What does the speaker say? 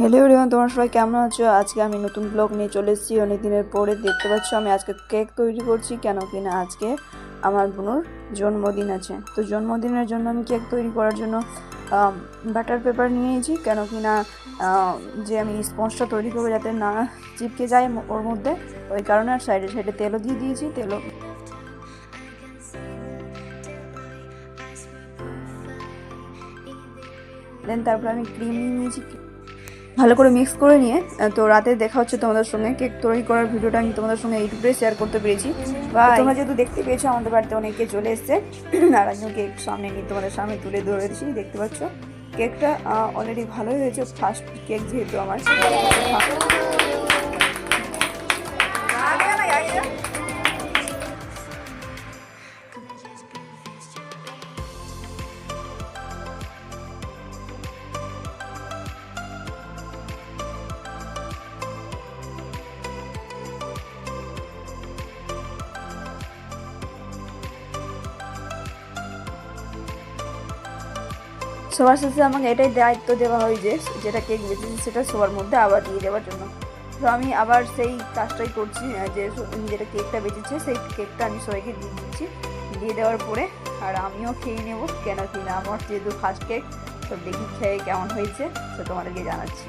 Hello everyone, তোমরা সবাই কেমন আছো? আজকে আমি নতুন ব্লগ নিয়ে চলে এসেছি। অনেক দিনের পরে দেখতে পাচ্ছ আমি আজকে কেক তৈরি করছি, কেন কিনা আজকে আমার বোনের জন্মদিন আছে। তো জন্মদিনের জন্য আমি কেক তৈরি করার জন্য বাটার পেপার নিয়েছি, কেন কিনা যে আমি স্পঞ্জটা তৈরি করবো যাতে না চিপকে যায় ওর মধ্যে, ওই কারণে। আর সাইডে সাইডে তেলও দিয়ে দিয়েছি। দেন তারপর আমি ক্রিম নিয়ে নিয়েছি, ভালো করে মিক্স করে নিয়ে তো রাতে দেখা হচ্ছে তোমাদের সঙ্গে। কেক তৈরি করার ভিডিওটা আমি তোমাদের সঙ্গে ইউটিউবে শেয়ার করতে পেরেছি। বা তোমরা যেহেতু দেখতে পেয়েছো আমাদের বাড়িতে অনেকে চলে এসছে, আর আমি কেক সামনে নিয়ে তোমাদের সামনে তুলে ধরেছি। দেখতে পাচ্ছ কেকটা অলরেডি ভালোই হয়েছে, ফার্স্ট কেক যেহেতু আমার। সবার শেষে আমাকে এটাই দায়িত্ব দেওয়া হয় যে যেটা কেক বেঁচেছে সেটা সবার মধ্যে আবার দিয়ে দেওয়ার জন্য। তো আমি আবার সেই কাজটাই করছি, যে যেটা কেকটা বেঁচেছে সেই কেকটা আমি সবাইকে দিয়ে দিচ্ছি। দিয়ে দেওয়ার পরে আর আমিও খেয়ে নেবো, কেন কিনা আমার যেহেতু ফার্স্ট কেক, তো দেখি খেয়ে কেমন হয়েছে তো তোমাদেরকে জানাচ্ছি।